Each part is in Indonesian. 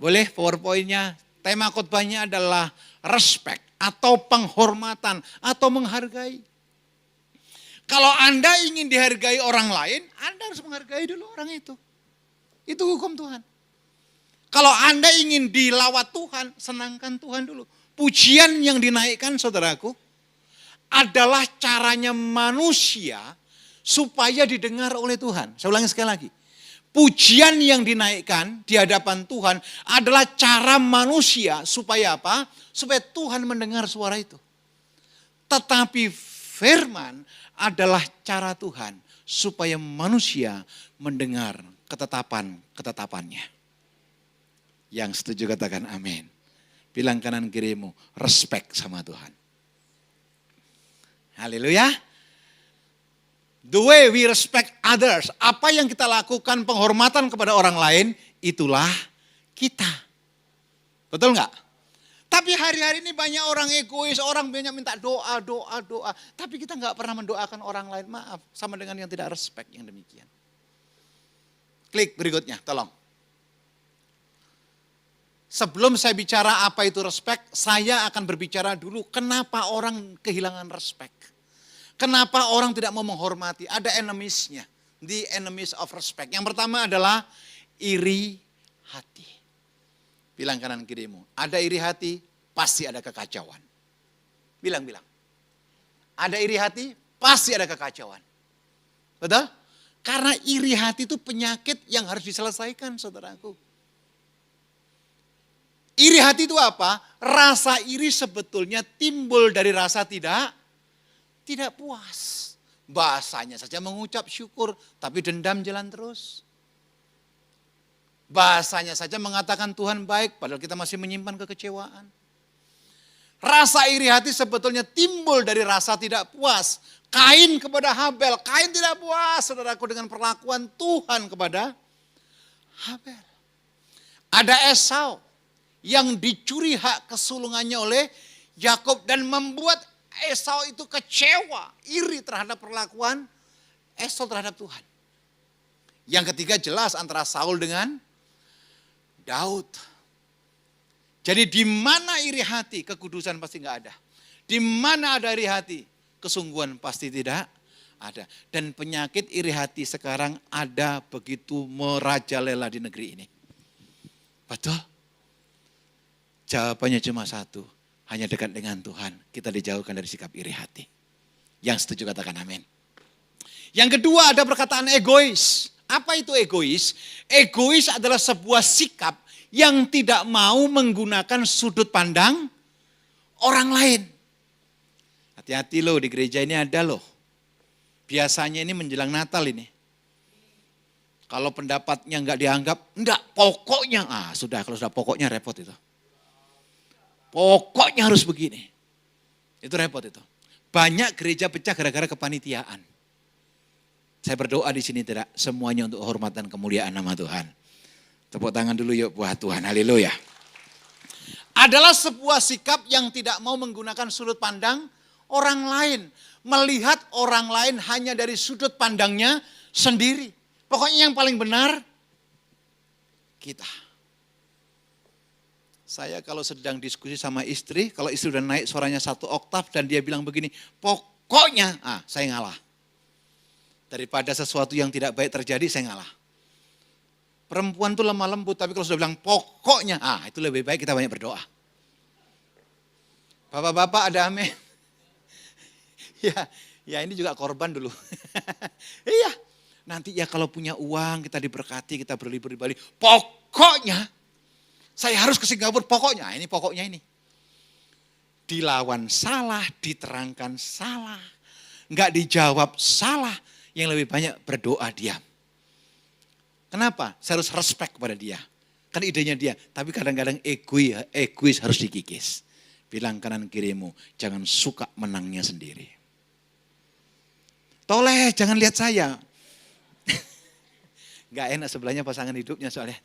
Boleh PowerPoint-nya? Tema khotbahnya adalah respect atau penghormatan atau menghargai. Kalau Anda ingin dihargai orang lain, Anda harus menghargai dulu orang itu. Itu hukum Tuhan. Kalau Anda ingin dilawat Tuhan, senangkan Tuhan dulu. Pujian yang dinaikkan saudaraku adalah caranya manusia supaya didengar oleh Tuhan. Saya ulangi sekali lagi. Pujian yang dinaikkan di hadapan Tuhan adalah cara manusia supaya apa? Supaya Tuhan mendengar suara itu. Tetapi firman adalah cara Tuhan supaya manusia mendengar ketetapan-ketetapannya. Yang setuju katakan amin. Bilang kanan kirimu, respect sama Tuhan. Haleluya. The way we respect others, apa yang kita lakukan penghormatan kepada orang lain, itulah kita. Betul enggak? Tapi hari-hari ini banyak orang egois, orang banyak minta doa. Tapi kita enggak pernah mendoakan orang lain, maaf. Sama dengan yang tidak respect yang demikian. Klik berikutnya, tolong. Sebelum saya bicara apa itu respect, saya akan berbicara dulu kenapa orang kehilangan respect. Kenapa orang tidak mau menghormati? Ada enemies-nya. The enemies of respect. Yang pertama adalah iri hati. Bilang kanan kirimu. Ada iri hati, pasti ada kekacauan. Bilang. Ada iri hati, pasti ada kekacauan. Betul? Karena iri hati itu penyakit yang harus diselesaikan, saudaraku. Iri hati itu apa? Rasa iri sebetulnya timbul dari rasa tidak puas. Bahasanya saja mengucap syukur, tapi dendam jalan terus. Bahasanya saja mengatakan Tuhan baik, padahal kita masih menyimpan kekecewaan. Rasa iri hati sebetulnya timbul dari rasa tidak puas. Kain kepada Habel, Kain tidak puas, saudaraku, dengan perlakuan Tuhan kepada Habel. Ada Esau yang dicuri hak kesulungannya oleh Yakub dan membuat Esau itu kecewa, iri terhadap perlakuan Esau terhadap Tuhan. Yang ketiga jelas antara Saul dengan Daud. Jadi di mana iri hati, kekudusan pasti nggak ada. Di mana ada iri hati, kesungguhan pasti tidak ada. Dan penyakit iri hati sekarang ada begitu merajalela di negeri ini. Betul? Jawabannya cuma satu. Hanya dekat dengan Tuhan, kita dijauhkan dari sikap iri hati. Yang setuju katakan amin. Yang kedua ada perkataan egois. Apa itu egois? Egois adalah sebuah sikap yang tidak mau menggunakan sudut pandang orang lain. Hati-hati loh, di gereja ini ada loh. Biasanya ini menjelang Natal ini. Kalau pendapatnya enggak dianggap, enggak pokoknya. Kalau sudah pokoknya repot itu. Pokoknya harus begini. Itu repot itu. Banyak gereja pecah gara-gara kepanitiaan. Saya berdoa di sini tidak semuanya untuk hormat dan kemuliaan nama Tuhan. Tepuk tangan dulu yuk buat Tuhan. Haleluya. Adalah sebuah sikap yang tidak mau menggunakan sudut pandang orang lain. Melihat orang lain hanya dari sudut pandangnya sendiri. Pokoknya yang paling benar kita. Saya kalau sedang diskusi sama istri, kalau istri udah naik suaranya 1 oktav dan dia bilang begini, pokoknya, saya ngalah. Daripada sesuatu yang tidak baik terjadi, saya ngalah. Perempuan tuh lemah lembut, tapi kalau sudah bilang pokoknya, itu lebih baik kita banyak berdoa. Bapak-bapak ada amin. Ya ini juga korban dulu. Iya, nanti ya kalau punya uang, kita diberkati, kita berlibur di Bali, pokoknya, saya harus ke Singapura, pokoknya ini. Dilawan salah, diterangkan salah. Enggak dijawab salah, yang lebih banyak berdoa diam. Kenapa? Saya harus respect kepada dia. Kan idenya dia, tapi kadang-kadang egois harus dikikis. Bilang kanan kirimu, jangan suka menangnya sendiri. Toleh, jangan lihat saya. Enggak enak sebelahnya pasangan hidupnya soalnya.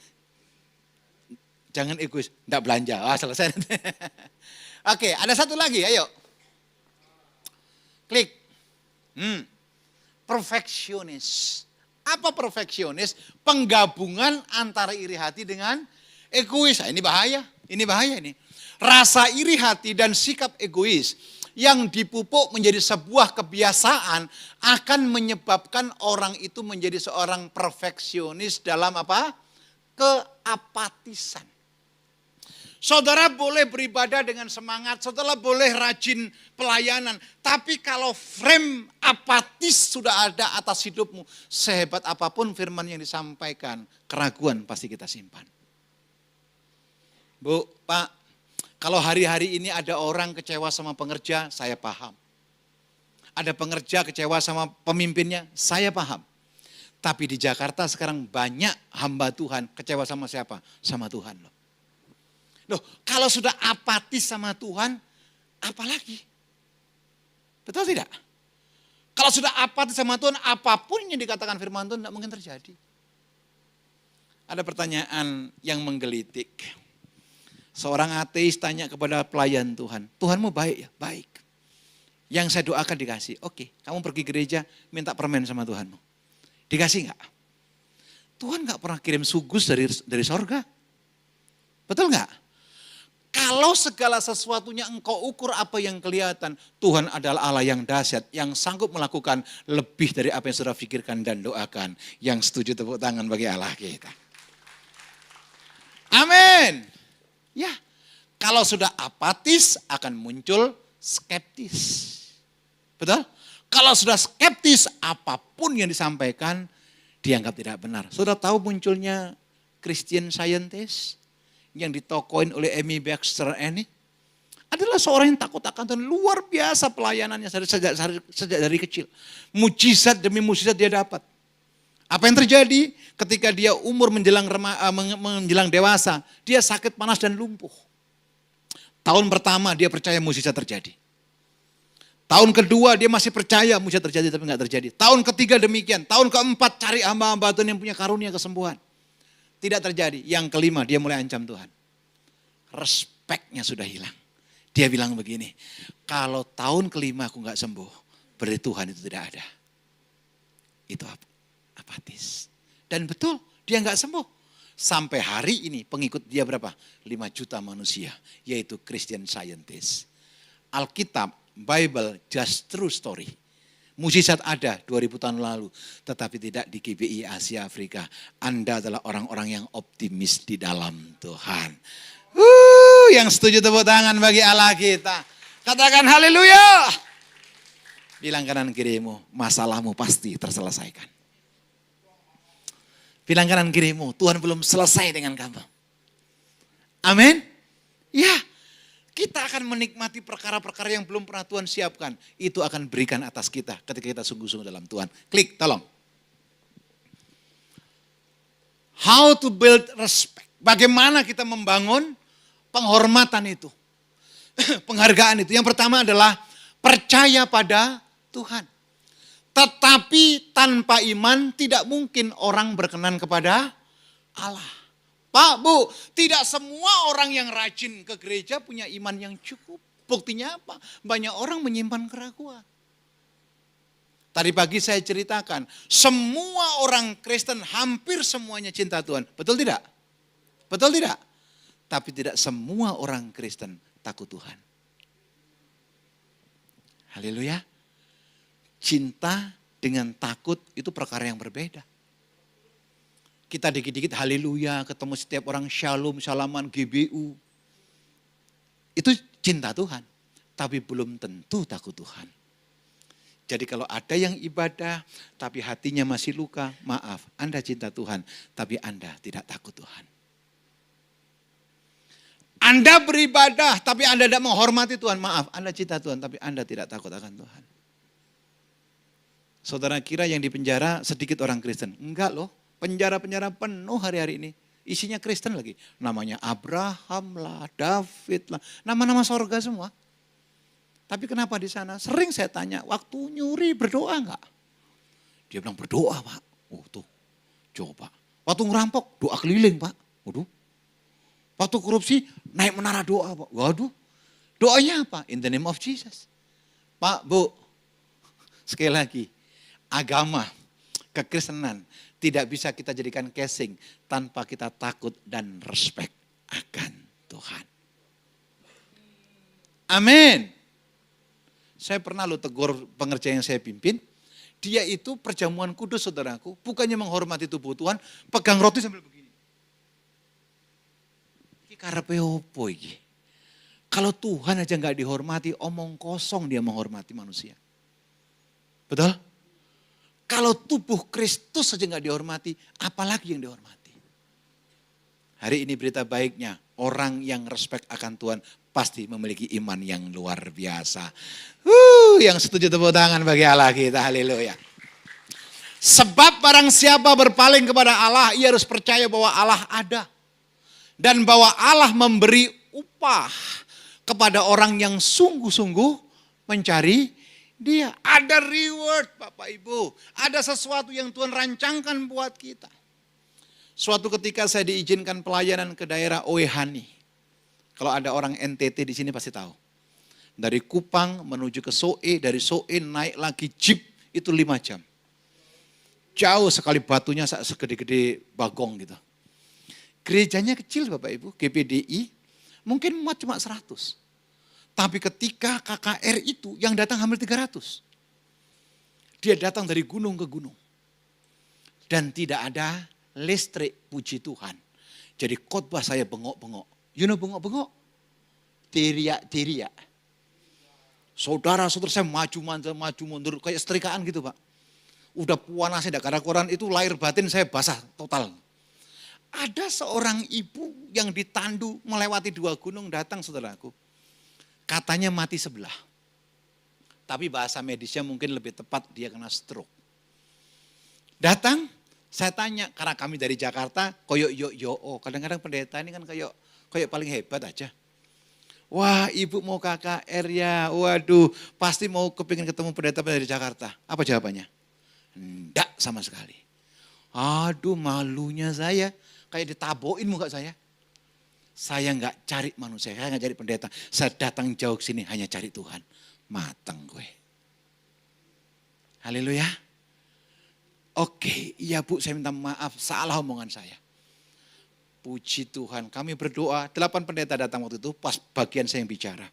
Jangan egois, enggak belanja. Selesai. Oke, ada satu lagi, ayo. Klik. Perfeksionis. Apa perfeksionis? Penggabungan antara iri hati dengan Egois, ini bahaya. Ini bahaya ini. Rasa iri hati dan sikap egois yang dipupuk menjadi sebuah kebiasaan akan menyebabkan orang itu menjadi seorang perfeksionis dalam apa? Keapatisan. Saudara boleh beribadah dengan semangat, saudara boleh rajin pelayanan. Tapi kalau frame apatis sudah ada atas hidupmu, sehebat apapun firman yang disampaikan, keraguan pasti kita simpan. Bu, Pak, kalau hari-hari ini ada orang kecewa sama pengerja, saya paham. Ada pengerja kecewa sama pemimpinnya, saya paham. Tapi di Jakarta sekarang banyak hamba Tuhan kecewa sama siapa? Sama Tuhan loh. Loh, kalau sudah apatis sama Tuhan, apalagi? Betul tidak? Kalau sudah apatis sama Tuhan, apapun yang dikatakan firman Tuhan tidak mungkin terjadi. Ada pertanyaan yang menggelitik. Seorang ateis tanya kepada pelayan Tuhan, Tuhanmu baik ya? Baik. Yang saya doakan dikasih. Oke, kamu pergi gereja, minta permen sama Tuhanmu. Dikasih enggak? Tuhan enggak pernah kirim sugus dari sorga. Betul enggak? Kalau segala sesuatunya engkau ukur apa yang kelihatan, Tuhan adalah Allah yang dahsyat, yang sanggup melakukan lebih dari apa yang saudara pikirkan dan doakan. Yang setuju tepuk tangan bagi Allah kita. Amin. Ya, kalau sudah apatis akan muncul skeptis. Betul? Kalau sudah skeptis, apapun yang disampaikan dianggap tidak benar. Saudara tahu munculnya Christian Scientist yang ditokoin oleh Amy Baxter ini? Adalah seorang yang takut akan Tuhan. Luar biasa pelayanannya sejak dari kecil. Mujizat demi mujizat dia dapat. Apa yang terjadi ketika dia umur menjelang dewasa, dia sakit panas dan lumpuh. Tahun pertama dia percaya mujizat terjadi. Tahun kedua dia masih percaya mujizat terjadi tapi enggak terjadi. Tahun ketiga demikian. Tahun keempat cari hamba-hamba Tuhan yang punya karunia kesembuhan. Tidak terjadi. Yang kelima dia mulai ancam Tuhan. Respeknya sudah hilang. Dia bilang begini, kalau tahun kelima aku enggak sembuh, berarti Tuhan itu tidak ada. Itu apatis. Dan betul dia enggak sembuh. Sampai hari ini pengikut dia berapa? 5 juta manusia. Yaitu Christian Scientist. Alkitab, Bible, just true story. Mujizat ada 2000 tahun lalu. Tetapi tidak di GBI Asia Afrika. Anda adalah orang-orang yang optimis di dalam Tuhan. Yang setuju tepuk tangan bagi Allah kita. Katakan haleluya. Bilang kanan kirimu, masalahmu pasti terselesaikan. Bilang kanan kirimu, Tuhan belum selesai dengan kamu. Amin. Ya. Kita akan menikmati perkara-perkara yang belum pernah Tuhan siapkan. Itu akan berikan atas kita ketika kita sungguh-sungguh dalam Tuhan. Klik, tolong. How to build respect. Bagaimana kita membangun penghormatan itu. Penghargaan itu. Yang pertama adalah percaya pada Tuhan. Tetapi tanpa iman tidak mungkin orang berkenan kepada Allah. Pak, Bu, tidak semua orang yang rajin ke gereja punya iman yang cukup. Buktinya apa? Banyak orang menyimpan keraguan. Tadi pagi saya ceritakan, semua orang Kristen hampir semuanya cinta Tuhan. Betul tidak? Betul tidak? Tapi tidak semua orang Kristen takut Tuhan. Haleluya. Cinta dengan takut itu perkara yang berbeda. Kita dikit-dikit haleluya, ketemu setiap orang shalom, salaman, GBU. Itu cinta Tuhan, tapi belum tentu takut Tuhan. Jadi kalau ada yang ibadah, tapi hatinya masih luka, maaf, Anda cinta Tuhan, tapi Anda tidak takut Tuhan. Anda beribadah, tapi Anda tidak menghormati Tuhan, maaf, Anda cinta Tuhan, tapi Anda tidak takut akan Tuhan. Saudara kira yang dipenjara sedikit orang Kristen? Enggak loh. Penjara-penjara penuh hari-hari ini. Isinya Kristen lagi. Namanya Abraham lah, David lah. Nama-nama sorga semua. Tapi kenapa di sana? Sering saya tanya, waktu nyuri berdoa enggak? Dia bilang berdoa Pak. Oh tuh, coba. Waktu ngerampok, doa keliling Pak. Waduh. Waktu korupsi, naik menara doa Pak. Waduh. Doanya apa? In the name of Jesus. Pak, Bu. Sekali lagi, agama, kekristenan tidak bisa kita jadikan casing tanpa kita takut dan respect. akan Tuhan. Amin. Saya pernah tegur pengerja yang saya pimpin. Dia itu perjamuan kudus saudaraku. Bukannya menghormati tubuh Tuhan. Pegang roti sambil begini. Ini karepe opo iki? Kalau Tuhan aja gak dihormati, omong kosong dia menghormati manusia. Betul? Kalau tubuh Kristus saja gak dihormati, apalagi yang dihormati? Hari ini berita baiknya, orang yang respect akan Tuhan pasti memiliki iman yang luar biasa. Yang setuju tepuk tangan bagi Allah kita, haleluya. Sebab barang siapa berpaling kepada Allah, ia harus percaya bahwa Allah ada. Dan bahwa Allah memberi upah kepada orang yang sungguh-sungguh mencari Dia. Ada reward Bapak Ibu. Ada sesuatu yang Tuhan rancangkan buat kita. Suatu ketika saya diizinkan pelayanan ke daerah Oehani. Kalau ada orang NTT di sini pasti tahu. Dari Kupang menuju ke Soe, dari Soe naik lagi jeep itu 5 jam. Jauh sekali batunya segede-gede bagong gitu. Gerejanya kecil Bapak Ibu, GPDI. Mungkin muat cuma 100. Tapi ketika KKR itu yang datang hampir 300. Dia datang dari gunung ke gunung. Dan tidak ada listrik, puji Tuhan. Jadi khotbah saya bengok-bengok. You know bengok-bengok? Teriak-teriak. Saudara-saudara saya maju mundur kayak setrikaan gitu Pak. Udah puanasnya karena Quran itu lahir batin saya basah total. Ada seorang ibu yang ditandu melewati 2 gunung datang saudaraku. Katanya mati sebelah. Tapi bahasa medisnya mungkin lebih tepat dia kena stroke. Datang, saya tanya karena kami dari Jakarta, koyok yo. Kadang-kadang pendeta ini kan koyok paling hebat aja. Wah ibu mau KKR ya, waduh pasti mau kepingin ketemu pendeta dari Jakarta. Apa jawabannya? Enggak sama sekali. Aduh malunya saya. Kayak ditabokin muka saya. Saya enggak cari manusia, saya enggak cari pendeta. Saya datang jauh ke sini hanya cari Tuhan. Mateng gue. Haleluya. Oke, iya Bu saya minta maaf, salah omongan saya. Puji Tuhan, kami berdoa. 8 pendeta datang waktu itu, pas bagian saya yang bicara.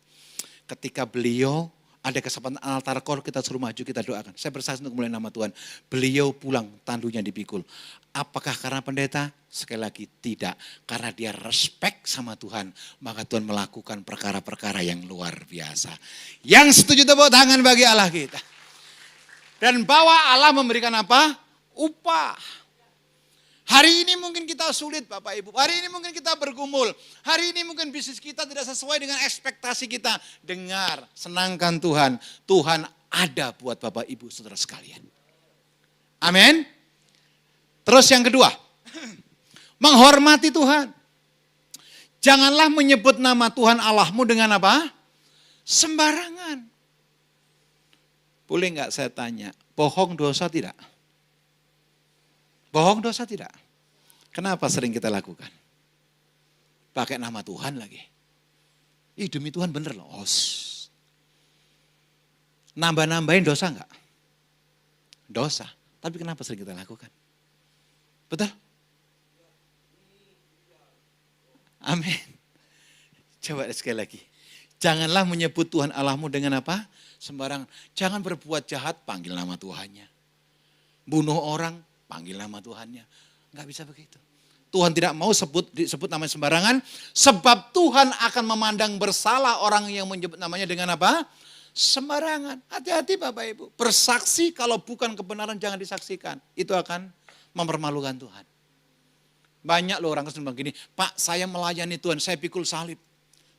Ketika beliau ada kesempatan altar call, kita suruh maju, kita doakan. Saya bersaksi untuk mulai nama Tuhan. Beliau pulang, tandunya dipikul. Apakah karena pendeta? Sekali lagi tidak. Karena dia respect sama Tuhan. Maka Tuhan melakukan perkara-perkara yang luar biasa. Yang setuju tepuk tangan bagi Allah kita. Dan bahwa Allah memberikan apa? Upah. Hari ini mungkin kita sulit Bapak Ibu. Hari ini mungkin kita bergumul. Hari ini mungkin bisnis kita tidak sesuai dengan ekspektasi kita. Dengar, senangkan Tuhan. Tuhan ada buat Bapak Ibu saudara sekalian. Amin. Terus yang kedua. Menghormati Tuhan. Janganlah menyebut nama Tuhan Allahmu dengan apa? Sembarangan. Boleh enggak saya tanya, bohong dosa tidak? Bohong dosa tidak? Kenapa sering kita lakukan? Pakai nama Tuhan lagi. Demi Tuhan bener loh. Nambah-nambahin dosa enggak? Dosa. Tapi kenapa sering kita lakukan? Betul? Amin. Coba sekali lagi. Janganlah menyebut Tuhan Allahmu dengan apa? Sembarangan. Jangan berbuat jahat, panggil nama Tuhannya. Bunuh orang, panggil nama Tuhannya. Enggak bisa begitu. Tuhan tidak mau disebut namanya sembarangan. Sebab Tuhan akan memandang bersalah orang yang menyebut namanya dengan apa? Sembarangan. Hati-hati Bapak Ibu. Bersaksi kalau bukan kebenaran jangan disaksikan. Itu akan mempermalukan Tuhan. Banyak loh orang Kristen bilang gini, Pak saya melayani Tuhan, saya pikul salib.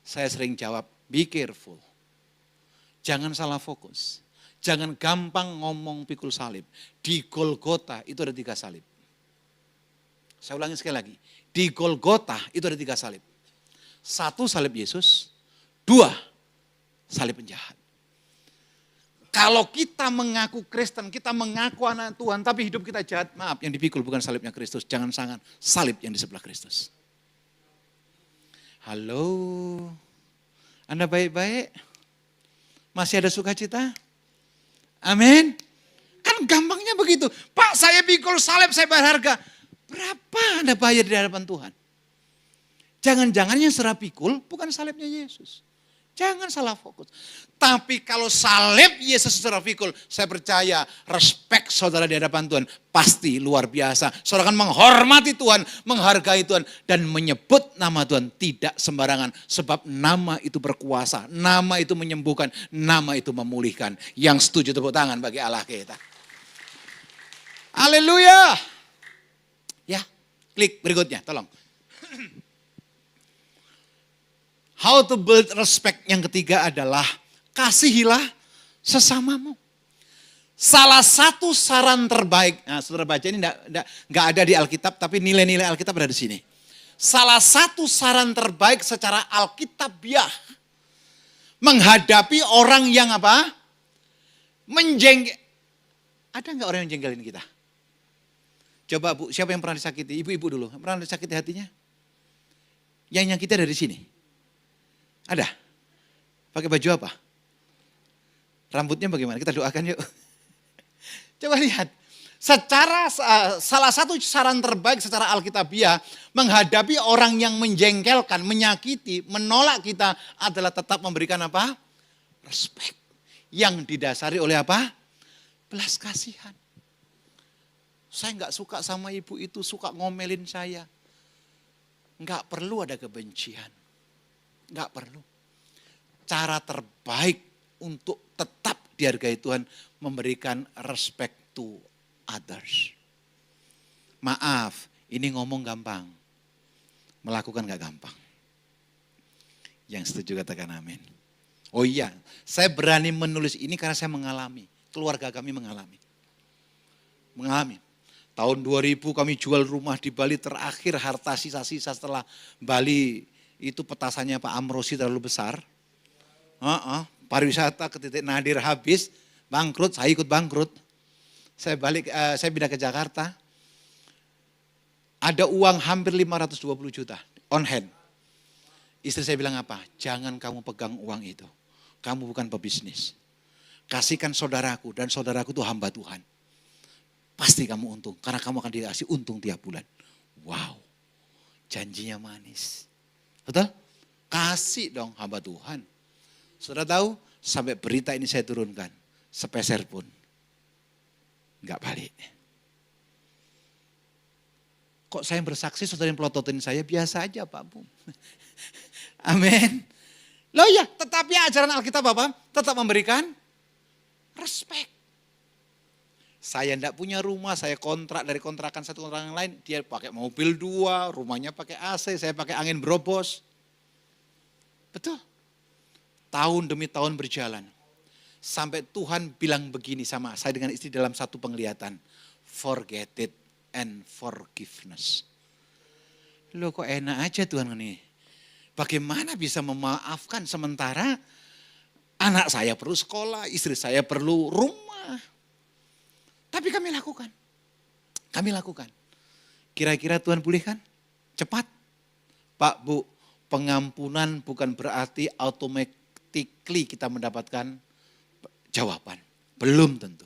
Saya sering jawab, be careful. Jangan salah fokus. Jangan gampang ngomong pikul salib. Di Golgota itu ada 3 salib. Saya ulangi sekali lagi. Di Golgota itu ada 3 salib. 1 salib Yesus, 2 salib penjahat. Kalau kita mengaku Kristen, kita mengaku anak Tuhan, tapi hidup kita jahat, maaf yang dipikul bukan salibnya Kristus. Jangan-jangan salib yang di sebelah Kristus. Halo, Anda baik-baik? Masih ada sukacita? Amin. Kan gampangnya begitu. Pak saya pikul salib, saya bayar harga. Berapa Anda bayar di hadapan Tuhan? Jangan-jangan yang saudara pikul bukan salibnya Yesus. Jangan salah fokus. Tapi kalau salib Yesus saudara pikul, saya percaya respect saudara di hadapan Tuhan pasti luar biasa. Saudara akan menghormati Tuhan, menghargai Tuhan, dan menyebut nama Tuhan tidak sembarangan. Sebab nama itu berkuasa, nama itu menyembuhkan, nama itu memulihkan. Yang setuju tepuk tangan bagi Allah kita. Haleluya. Ya, klik berikutnya, tolong. How to build respect yang ketiga adalah kasihilah sesamamu. Salah satu saran terbaik, nah saudara baca ini enggak ada di Alkitab, tapi nilai-nilai Alkitab ada di sini. Salah satu saran terbaik secara Alkitabiah menghadapi orang yang apa? Ada enggak orang yang jengkelin kita? Coba Bu, siapa yang pernah disakiti? Ibu-ibu dulu, pernah disakiti hatinya? Yang nyakiti dari sini. Ada? Pakai baju apa? Rambutnya bagaimana? Kita doakan yuk. Coba lihat. Salah satu saran terbaik secara Alkitabiah menghadapi orang yang menjengkelkan, menyakiti, menolak kita adalah tetap memberikan apa? Respect. Yang didasari oleh apa? Belas kasihan. Saya enggak suka sama ibu itu, suka ngomelin saya. Enggak perlu ada kebencian. Enggak perlu. Cara terbaik untuk tetap dihargai Tuhan memberikan respect to others. Maaf, ini ngomong gampang. Melakukan gak gampang. Yang setuju katakan amin. Oh iya, saya berani menulis ini karena saya mengalami. Keluarga kami mengalami. Tahun 2000 kami jual rumah di Bali, terakhir harta sisa-sisa setelah Bali itu petasannya Pak Amrosi terlalu besar. Pariwisata ke titik nadir habis, bangkrut, saya ikut bangkrut. Saya pindah ke Jakarta. Ada uang hampir 520 juta on hand. Istri saya bilang apa? Jangan kamu pegang uang itu. Kamu bukan pebisnis. Kasihkan saudaraku dan saudaraku itu hamba Tuhan. Pasti kamu untung karena kamu akan dikasih untung tiap bulan. Wow, janjinya manis. Betul? Kasih dong hamba Tuhan. Saudara tahu, sampai berita ini saya turunkan. Sepeser pun. Enggak balik. Kok saya yang bersaksi, saudara yang pelototin saya, biasa aja Pak Bu. Amin. Loh ya, tetapi ajaran Alkitab apa? Tetap memberikan respect. Saya enggak punya rumah, saya kontrak dari kontrakan satu kontrakan yang lain. Dia pakai mobil 2, rumahnya pakai AC, saya pakai angin berobos. Betul. Tahun demi tahun berjalan. Sampai Tuhan bilang begini sama saya dengan istri dalam satu penglihatan. Forget it and forgiveness. Loh kok enak aja Tuhan ini. Bagaimana bisa memaafkan sementara anak saya perlu sekolah, istri saya perlu rumah. Tapi kami lakukan. Kira-kira Tuhan pulihkan? Cepat? Pak Bu, pengampunan bukan berarti automatically kita mendapatkan jawaban. Belum tentu.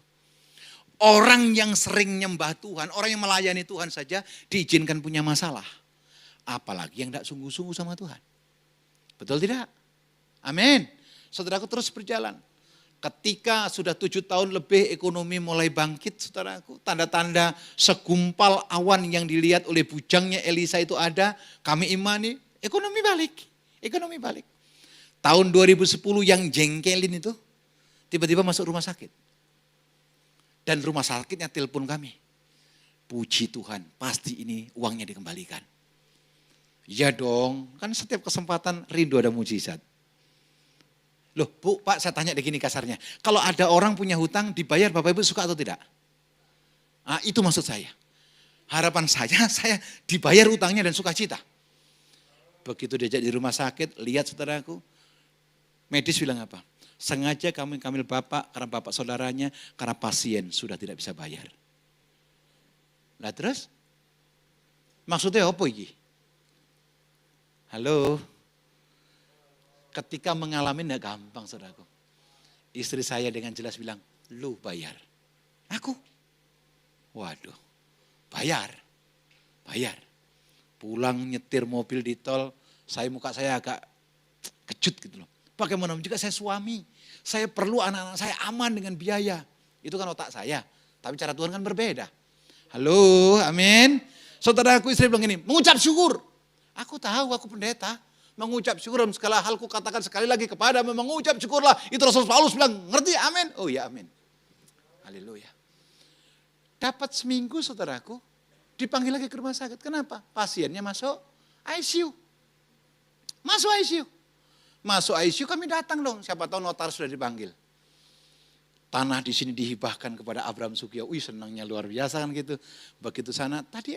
Orang yang sering nyembah Tuhan, orang yang melayani Tuhan saja diizinkan punya masalah. Apalagi yang tidak sungguh-sungguh sama Tuhan. Betul tidak? Amin. Saudaraku terus berjalan. Ketika sudah 7 tahun lebih ekonomi mulai bangkit, saudaraku, tanda-tanda segumpal awan yang dilihat oleh bujangnya Elisa itu ada, kami imani, ekonomi balik. Tahun 2010 yang jengkelin itu, tiba-tiba masuk rumah sakit. Dan rumah sakitnya telepon kami. Puji Tuhan, pasti ini uangnya dikembalikan. Ya dong, kan setiap kesempatan rindu ada mujizat. Loh Bu, Pak saya tanya begini kasarnya. Kalau ada orang punya hutang dibayar Bapak Ibu suka atau tidak? Nah, itu maksud saya. Harapan saya dibayar hutangnya dan sukacita. Begitu diajak di rumah sakit, lihat saudaraku. Medis bilang apa? Sengaja kami ambil Bapak karena Bapak saudaranya, karena pasien sudah tidak bisa bayar. Lah terus? Maksudnya apa ini? Halo? Ketika mengalami tidak gampang saudaraku. Istri saya dengan jelas bilang, lu bayar. Aku? Waduh, bayar. Pulang nyetir mobil di tol, Muka saya agak kejut gitu loh. Bagaimana juga saya suami. Saya perlu anak-anak saya aman dengan biaya. Itu kan otak saya. Tapi cara Tuhan kan berbeda. Halo, amin. Saudaraku istri bilang gini, mengucap syukur. Aku tahu, aku pendeta. Mengucap syukur dalam segala hal, ku katakan sekali lagi kepada mengucap syukurlah. Itu Rasul Paulus bilang, ngerti amin? Oh ya amin. Haleluya. Dapat seminggu saudaraku, dipanggil lagi ke rumah sakit. Kenapa? Pasiennya masuk ICU. Masuk ICU. Masuk ICU kami datang dong. Siapa tahu notaris sudah dipanggil. Tanah di sini dihibahkan kepada Abraham Sugiyo. Wih senangnya luar biasa kan gitu. Begitu sana tadi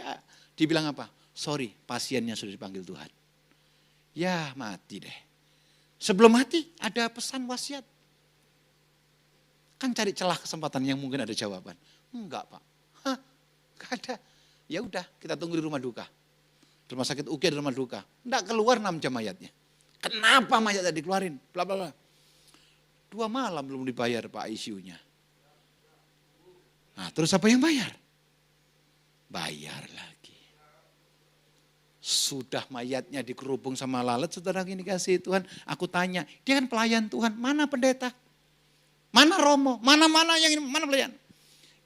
dibilang apa? Sorry pasiennya sudah dipanggil Tuhan. Ya mati deh. Sebelum mati ada pesan wasiat. Kan cari celah kesempatan yang mungkin ada jawaban. Enggak Pak. Hah, enggak ada. Ya udah kita tunggu di rumah duka. Rumah sakit UGI ada rumah duka. Enggak keluar 6 jam mayatnya. Kenapa mayatnya dikeluarin? Bla bla bla. 2 malam belum dibayar Pak ICU-nya. Nah terus apa yang bayar? Bayar lagi. Sudah mayatnya dikerubung sama lalat, saudara ini kasih Tuhan. Aku tanya, dia kan pelayan Tuhan, mana pendeta? Mana Romo? Mana yang ini, mana pelayan?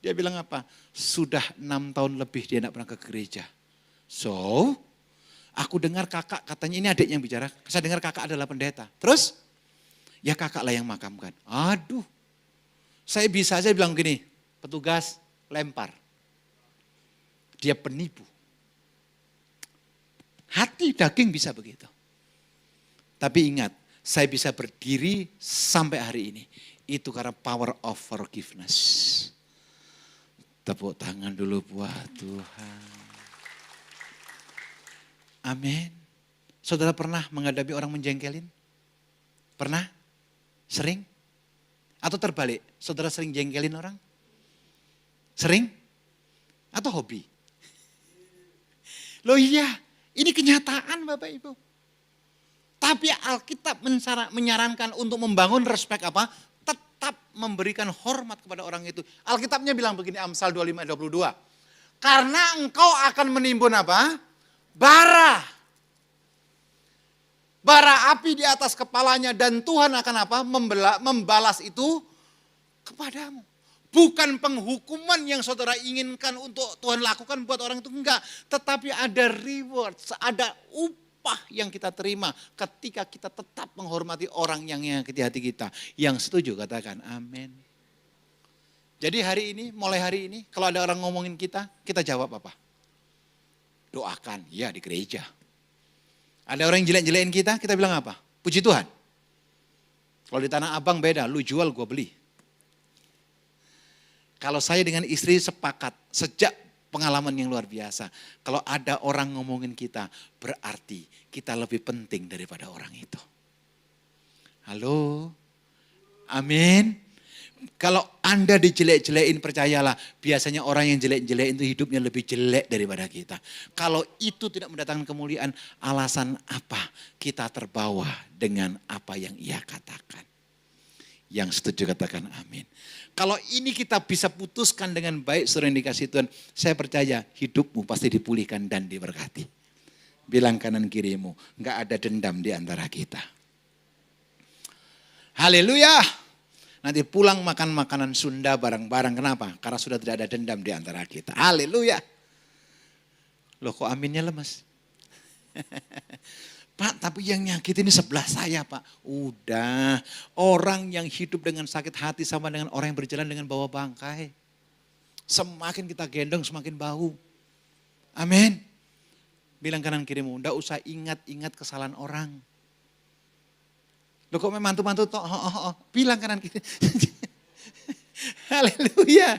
Dia bilang apa? Sudah 6 tahun lebih dia tidak pernah ke gereja. So, aku dengar kakak, katanya ini adiknya yang bicara. Saya dengar kakak adalah pendeta. Terus, ya kakak lah yang makamkan. Aduh, saya bisa aja bilang gini, petugas lempar. Dia penipu. Hati daging bisa begitu. Tapi ingat, saya bisa berdiri sampai hari ini. Itu karena power of forgiveness. Tepuk tangan dulu buat Tuhan. Amin. Saudara pernah menghadapi orang menjengkelin? Pernah? Sering? Atau terbalik? Saudara sering jengkelin orang? Sering? Atau hobi? Loh iya, ini kenyataan Bapak Ibu. Tapi Alkitab menyarankan untuk membangun respek apa? Tetap memberikan hormat kepada orang itu. Alkitabnya bilang begini, Amsal 25:22. Karena engkau akan menimbun apa? Bara. Bara api di atas kepalanya dan Tuhan akan apa? Membalas itu kepadamu. Bukan penghukuman yang saudara inginkan untuk Tuhan lakukan buat orang itu, enggak. Tetapi ada reward, ada upah yang kita terima ketika kita tetap menghormati orang yang menyakiti hati kita. Yang setuju katakan amin. Jadi mulai hari ini, kalau ada orang ngomongin kita jawab apa? Doakan, ya di gereja. Ada orang yang jelek-jelekin kita bilang apa? Puji Tuhan. Kalau di Tanah Abang beda, lu jual gua beli. Kalau saya dengan istri sepakat sejak pengalaman yang luar biasa. Kalau ada orang ngomongin kita berarti kita lebih penting daripada orang itu. Halo, amin. Kalau Anda dijelek-jelekin percayalah biasanya orang yang jelek-jelekin itu hidupnya lebih jelek daripada kita. Kalau itu tidak mendatangkan kemuliaan, alasan apa kita terbawa dengan apa yang ia katakan. Yang setuju katakan amin. Kalau ini kita bisa putuskan dengan baik saudara yang dikasih Tuhan, saya percaya hidupmu pasti dipulihkan dan diberkati. Bilang kanan kirimu, enggak ada dendam di antara kita. Haleluya. Nanti pulang makan makanan Sunda bareng-bareng. Kenapa? Karena sudah tidak ada dendam di antara kita. Haleluya. Loh kok aminnya lemes? Pak, tapi yang nyakit ini sebelah saya Pak. Udah, orang yang hidup dengan sakit hati sama dengan orang yang berjalan dengan bawa bangkai. Semakin kita gendong semakin bau. Amin. Bilang kanan kirimu, enggak usah ingat-ingat kesalahan orang. Loh kok mantu-mantu toh, bilang kanan kiri. Haleluya.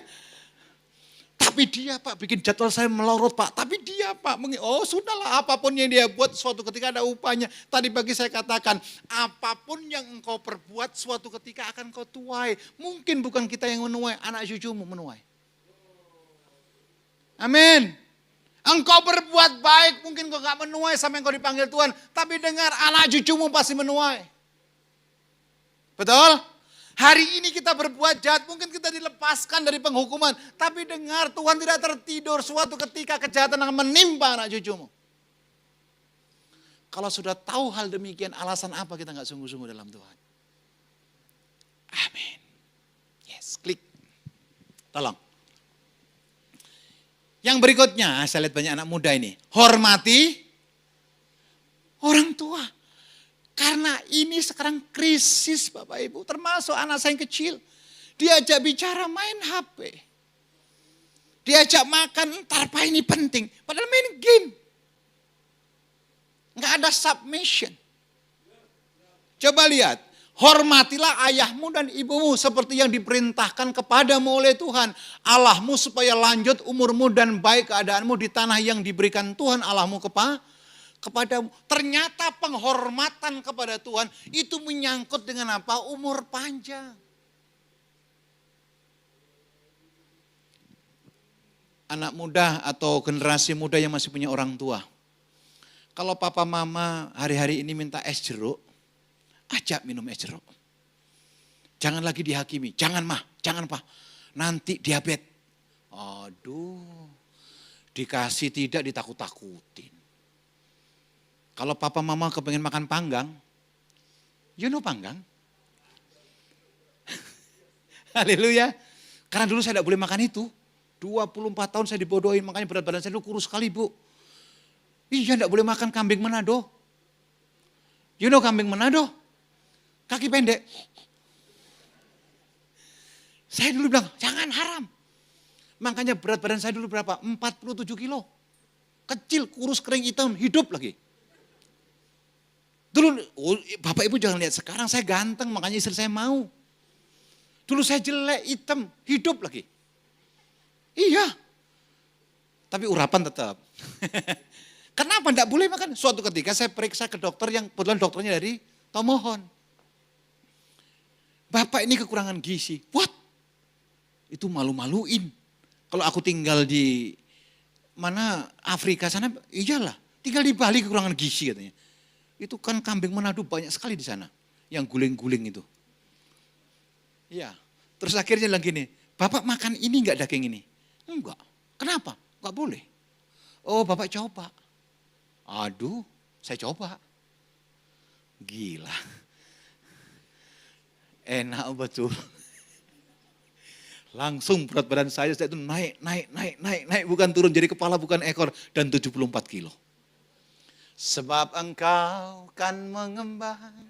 Tapi dia Pak bikin jadwal saya melorot Pak. Tapi dia Pak, oh sudahlah apapun yang dia buat suatu ketika ada upahnya. Tadi pagi saya katakan, apapun yang engkau perbuat suatu ketika akan kau tuai. Mungkin bukan kita yang menuai, anak cucumu menuai. Amin. Engkau berbuat baik, mungkin kau gak menuai sampai engkau dipanggil Tuhan. Tapi dengar, anak cucumu pasti menuai. Betul? Hari ini kita berbuat jahat, mungkin kita dilepaskan dari penghukuman. Tapi dengar, Tuhan tidak tertidur suatu ketika kejahatan akan menimpa anak cucumu. Kalau sudah tahu hal demikian, alasan apa kita nggak sungguh-sungguh dalam Tuhan? Amin. Yes, klik. Tolong. Yang berikutnya, saya lihat banyak anak muda ini. Hormati orang tua. Karena ini sekarang krisis Bapak Ibu. Termasuk anak saya yang kecil. Diajak bicara main HP. Diajak makan, entar apa ini penting. Padahal main game. Nggak ada submission. Coba lihat, hormatilah ayahmu dan ibumu seperti yang diperintahkan kepadamu oleh Tuhan Allahmu supaya lanjut umurmu dan baik keadaanmu di tanah yang diberikan Tuhan Allahmu kepadamu. Ternyata penghormatan kepada Tuhan itu menyangkut dengan apa? Umur panjang. Anak muda atau generasi muda yang masih punya orang tua. Kalau papa mama hari-hari ini minta es jeruk, ajak minum es jeruk. Jangan lagi dihakimi, jangan mah, jangan pak, nanti diabetes. Aduh, dikasih tidak ditakut-takutin. Kalau papa mama kepengen makan panggang, you know panggang? Haleluya. Karena dulu saya tidak boleh makan itu. 24 tahun saya dibodohin, makanya berat badan saya dulu kurus sekali bu. Iya, enggak boleh makan kambing Manado. You know kambing Manado? Kaki pendek. Saya dulu bilang, jangan haram. Makanya berat badan saya dulu berapa? 47 kilo. Kecil, kurus, kering, hitam, hidup lagi. Dulu, Bapak Ibu jangan lihat sekarang saya ganteng, makanya istri saya mau. Dulu saya jelek, hitam, hidup lagi. Iya. Tapi urapan tetap. Kenapa enggak boleh makan? Suatu ketika saya periksa ke dokter yang kebetulan dokternya dari Tomohon. Bapak ini kekurangan gizi. What? Itu malu-maluin. Kalau aku tinggal di mana Afrika sana, iyalah. Tinggal di Bali kekurangan gizi katanya. Itu kan kambing Manado banyak sekali di sana. Yang guling-guling itu. Iya. Terus akhirnya bilang gini, Bapak makan ini enggak daging ini? Enggak. Kenapa? Enggak boleh. Oh Bapak coba. Aduh, saya coba. Gila. Enak betul. Langsung berat badan saya itu naik. Bukan turun jadi kepala bukan ekor. Dan 74 kilo. Sebab engkau kan mengembang.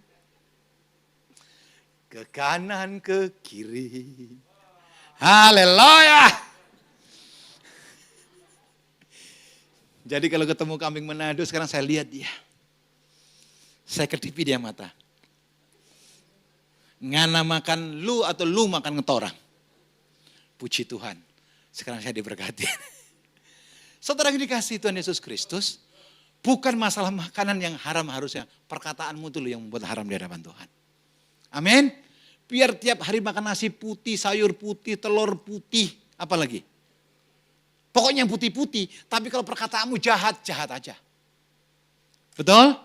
Ke kanan ke kiri. Haleluya. Jadi kalau ketemu kambing Manado sekarang saya lihat dia. Saya kedipi dia mata. Ngana makan lu atau lu makan ngetorang. Puji Tuhan. Sekarang saya diberkati. Saudara yang dikasihi Tuhan Yesus Kristus. Bukan masalah makanan yang haram harusnya. Perkataanmu itu yang membuat haram di hadapan Tuhan. Amin. Biar tiap hari makan nasi putih, sayur putih, telur putih. Apalagi. Pokoknya yang putih-putih, tapi kalau perkataanmu jahat aja. Betul?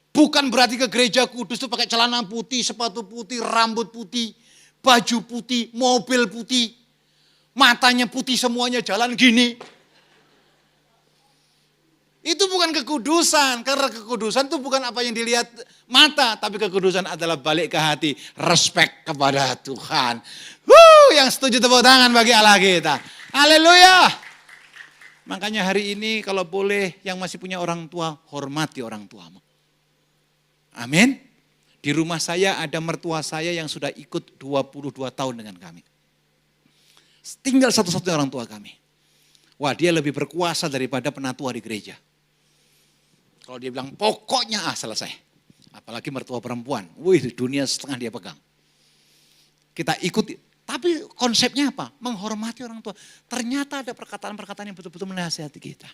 Bukan berarti ke gereja kudus itu pakai celana putih, sepatu putih, rambut putih, baju putih, mobil putih, matanya putih semuanya jalan gini. Itu bukan kekudusan, karena kekudusan itu bukan apa yang dilihat mata, tapi kekudusan adalah balik ke hati, respect kepada Tuhan. Yang setuju tepuk tangan bagi Allah kita. Haleluya. Makanya hari ini kalau boleh yang masih punya orang tua, hormati orang tuamu. Amin. Di rumah saya ada mertua saya yang sudah ikut 22 tahun dengan kami. Tinggal satu-satunya orang tua kami. Wah, dia lebih berkuasa daripada penatua di gereja. Kalau dia bilang pokoknya selesai. Apalagi mertua perempuan. Wih, dunia setengah dia pegang. Kita ikuti. Tapi konsepnya apa? Menghormati orang tua. Ternyata ada perkataan-perkataan yang betul-betul menasihati kita.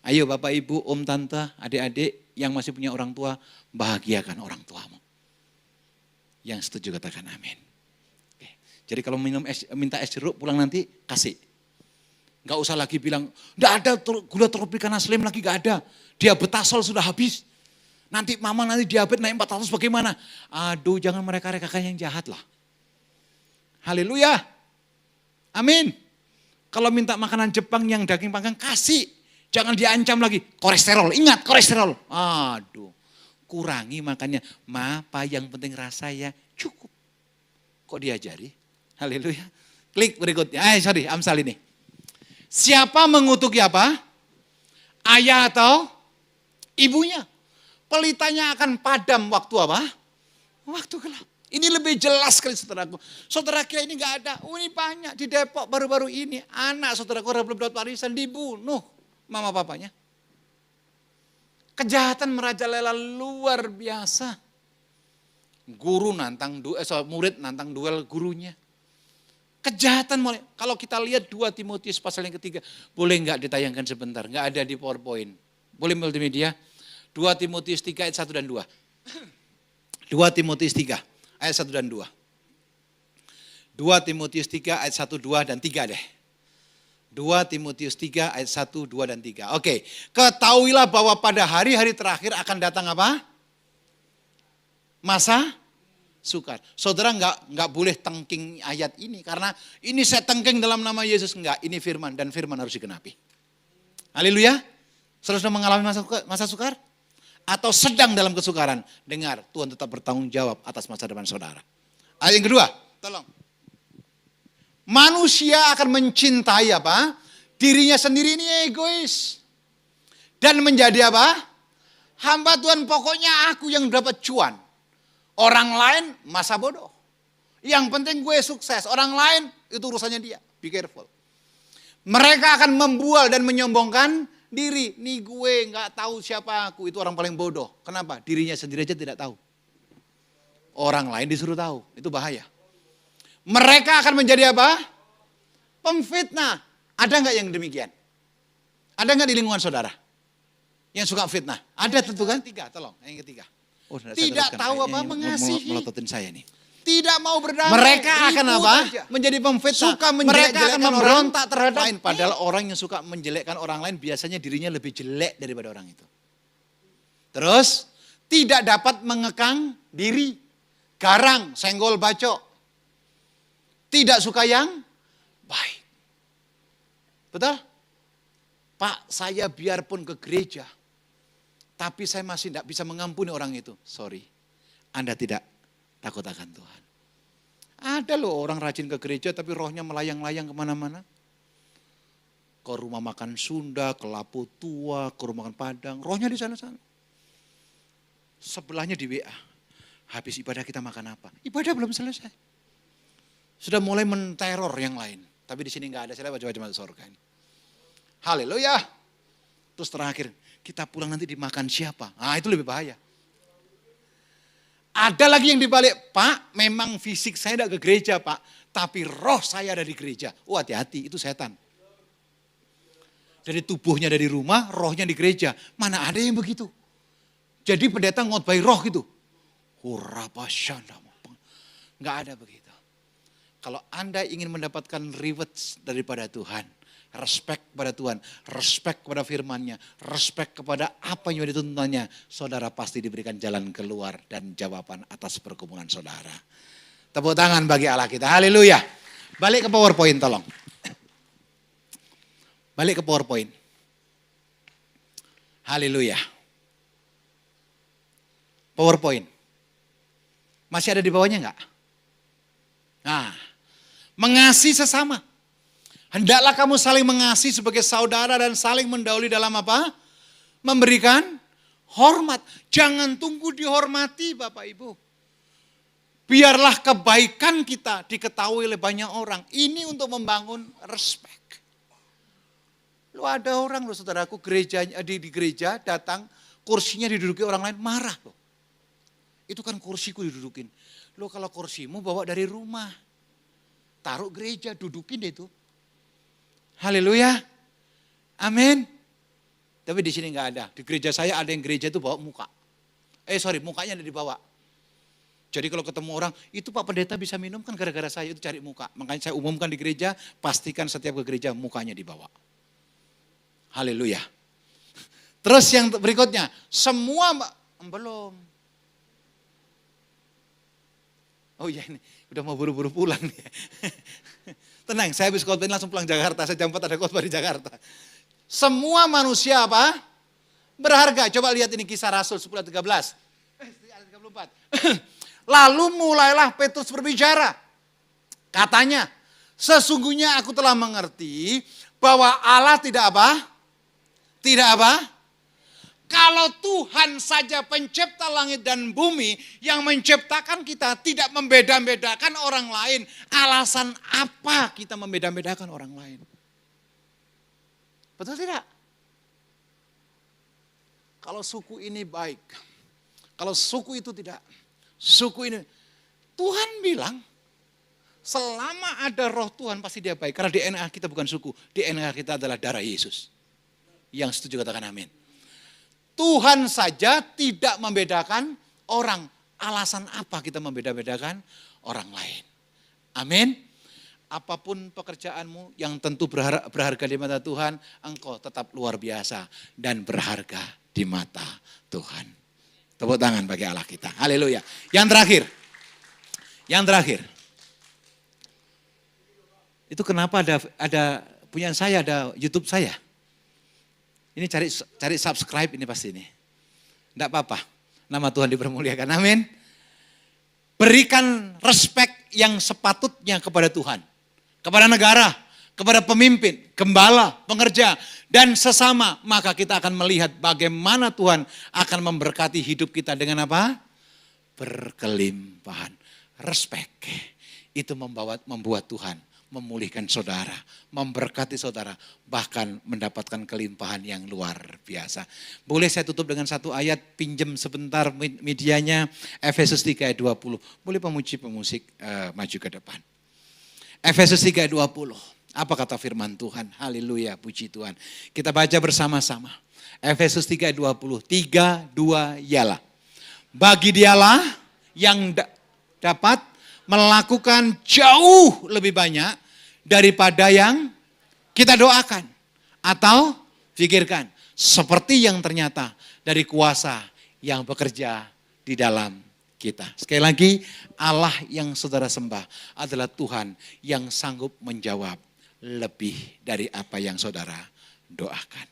Ayo Bapak, Ibu, Om, Tante, adik-adik yang masih punya orang tua, bahagiakan orang tuamu. Yang setuju katakan amin. Oke. Jadi kalau minta es jeruk pulang nanti, kasih. Gak usah lagi bilang, gak ada gula tropicana slim lagi, gak ada. Diabetasol sudah habis. Nanti mama nanti diabetes naik 400 bagaimana? Aduh, jangan mereka-rekakan yang jahat lah. Haleluya. Amin. Kalau minta makanan Jepang yang daging panggang, kasih. Jangan diancam lagi, kolesterol, ingat kolesterol. Aduh, kurangi makannya. Ma, apa yang penting rasa ya, cukup. Kok diajari? Haleluya. Klik berikutnya, Amsal ini. Siapa mengutuki apa? Ayah atau ibunya. Pelitanya akan padam waktu apa? Waktu gelap. Ini lebih jelas sekali saudaraku. Saudara kira ini gak ada. Oh ini banyak di Depok baru-baru ini. Anak saudaraku belum dapat warisan dibunuh mama papanya. Kejahatan merajalela luar biasa. Guru nantang murid nantang duel gurunya. Kejahatan mulai. Kalau kita lihat 2 Timotius pasal yang ketiga. Boleh gak ditayangkan sebentar? Gak ada di PowerPoint. Boleh multimedia? 2 Timotius 3 ayat 1 dan 2. 2 Timotius 3 ayat 1 dan 2. 2 Timotius 3 ayat 1, 2 dan 3 deh. 2 Timotius 3 ayat 1, 2 dan 3. Oke, ketahuilah bahwa pada hari-hari terakhir akan datang apa? Masa sukar. Saudara nggak boleh tengking ayat ini karena ini saya tengking dalam nama Yesus, enggak. Ini firman dan firman harus digenapi. Haleluya. Saudara sudah mengalami masa sukar? Atau sedang dalam kesukaran, dengar Tuhan tetap bertanggung jawab atas masa depan saudara. Ayat yang kedua, tolong. Manusia akan mencintai apa? Dirinya sendiri ini egois. Dan menjadi apa? Hamba Tuhan, pokoknya aku yang dapat cuan. Orang lain masa bodoh. Yang penting gue sukses, orang lain itu urusannya dia. Be careful. Mereka akan membual dan menyombongkan diri, nih gue nggak tahu siapa aku, itu orang paling bodoh. Kenapa? Dirinya sendiri aja tidak tahu. Orang lain disuruh tahu, itu bahaya. Mereka akan menjadi apa? Pemfitnah. Ada nggak yang demikian? Ada nggak di lingkungan saudara yang suka fitnah? Ada tentu kan? 3, tolong. Yang ketiga. Oh, tidak tahu apa mengasihi. Melototin saya nih. Tidak mau berdamai. Mereka akan apa? Aja. Menjadi pemfitnah. Suka mereka akan memberontak terhadap lain. Padahal orang yang suka menjelekkan orang lain biasanya dirinya lebih jelek daripada orang itu. Terus tidak dapat mengekang diri. Garang, senggol bacok. Tidak suka yang baik. Betul? Pak, saya biarpun ke gereja. Tapi saya masih tidak bisa mengampuni orang itu. Sorry, Anda tidak takut akan Tuhan. Ada loh orang rajin ke gereja tapi rohnya melayang-layang kemana-mana. Ke rumah makan Sunda, ke Lapo Tua, ke rumah makan Padang. Rohnya di sana-sana. Sebelahnya di WA. Habis ibadah kita makan apa? Ibadah belum selesai. Sudah mulai menteror yang lain. Tapi di sini nggak ada, saya wajah-wajah masuk surga ini. Haleluya. Terus terakhir, kita pulang nanti dimakan siapa? Nah itu lebih bahaya. Ada lagi yang dibalik, Pak memang fisik saya tidak ke gereja Pak. Tapi roh saya ada di gereja. Oh hati-hati, itu setan. Dari tubuhnya dari rumah, rohnya di gereja. Mana ada yang begitu? Jadi pendeta ngotbahi roh gitu. Hurabasyanda. Nggak ada begitu. Kalau Anda ingin mendapatkan rewards daripada Tuhan, respect kepada Tuhan, respect kepada firman-Nya, respect kepada apa yang dituntunannya, saudara pasti diberikan jalan keluar dan jawaban atas pergumulan saudara. Tepuk tangan bagi Allah kita, haleluya. Balik ke PowerPoint tolong. Balik ke PowerPoint. Haleluya. PowerPoint. Masih ada di bawahnya enggak? Nah, mengasihi sesama. Hendaklah kamu saling mengasihi sebagai saudara dan saling mendahului dalam apa? Memberikan hormat. Jangan tunggu dihormati Bapak Ibu. Biarlah kebaikan kita diketahui oleh banyak orang. Ini untuk membangun respect. Lu ada orang loh saudaraku gerejanya, di gereja datang kursinya diduduki orang lain marah loh. Itu kan kursiku didudukin. Lo kalau kursimu bawa dari rumah. Taruh gereja, dudukin deh itu. Haleluya. Amin. Tapi di sini nggak ada. Di gereja saya ada yang gereja itu bawa muka. Mukanya ada dibawa. Jadi kalau ketemu orang, itu Pak Pendeta bisa minum kan gara-gara saya itu cari muka. Makanya saya umumkan di gereja, pastikan setiap ke gereja mukanya dibawa. Haleluya. Terus yang berikutnya, semua belum. Oh iya ini udah mau buru-buru pulang nih. Tenang, saya habis khotbah langsung pulang Jakarta. Saya jam 4 ada khotbah di Jakarta. Semua manusia apa? Berharga. Coba lihat ini Kisah Rasul 10 ayat 13. Ayat 34. Lalu mulailah Petrus berbicara. Katanya, sesungguhnya aku telah mengerti bahwa Allah tidak apa? Tidak apa? Kalau Tuhan saja pencipta langit dan bumi yang menciptakan kita tidak membeda-bedakan orang lain. Alasan apa kita membeda-bedakan orang lain? Betul tidak? Kalau suku ini baik, kalau suku itu tidak, suku ini. Tuhan bilang, selama ada roh Tuhan pasti dia baik. Karena DNA kita bukan suku, DNA kita adalah darah Yesus. Yang setuju katakan amin. Tuhan saja tidak membedakan orang. Alasan apa kita membeda-bedakan orang lain? Amin. Apapun pekerjaanmu yang tentu berharga di mata Tuhan, engkau tetap luar biasa dan berharga di mata Tuhan. Tepuk tangan bagi Allah kita. Haleluya. Yang terakhir. Itu kenapa ada punya saya, ada YouTube saya. Ini cari subscribe ini pasti ini. Tidak apa-apa. Nama Tuhan dipermuliakan. Amin. Berikan respect yang sepatutnya kepada Tuhan. Kepada negara, kepada pemimpin, gembala, pengerja, dan sesama. Maka kita akan melihat bagaimana Tuhan akan memberkati hidup kita dengan apa? Berkelimpahan. Respect. Itu membuat Tuhan memulihkan saudara, memberkati saudara, bahkan mendapatkan kelimpahan yang luar biasa. Boleh saya tutup dengan satu ayat, pinjam sebentar medianya, Efesus 3 ayat 20. Boleh pemusik maju ke depan. Efesus 3 ayat 20. Apa kata firman Tuhan? Haleluya, puji Tuhan. Kita baca bersama-sama. Efesus 3 ayat 20. 3, 2, yalah. Bagi dialah yang dapat melakukan jauh lebih banyak daripada yang kita doakan atau pikirkan. Seperti yang ternyata dari kuasa yang bekerja di dalam kita. Sekali lagi, Allah yang saudara sembah adalah Tuhan yang sanggup menjawab lebih dari apa yang saudara doakan.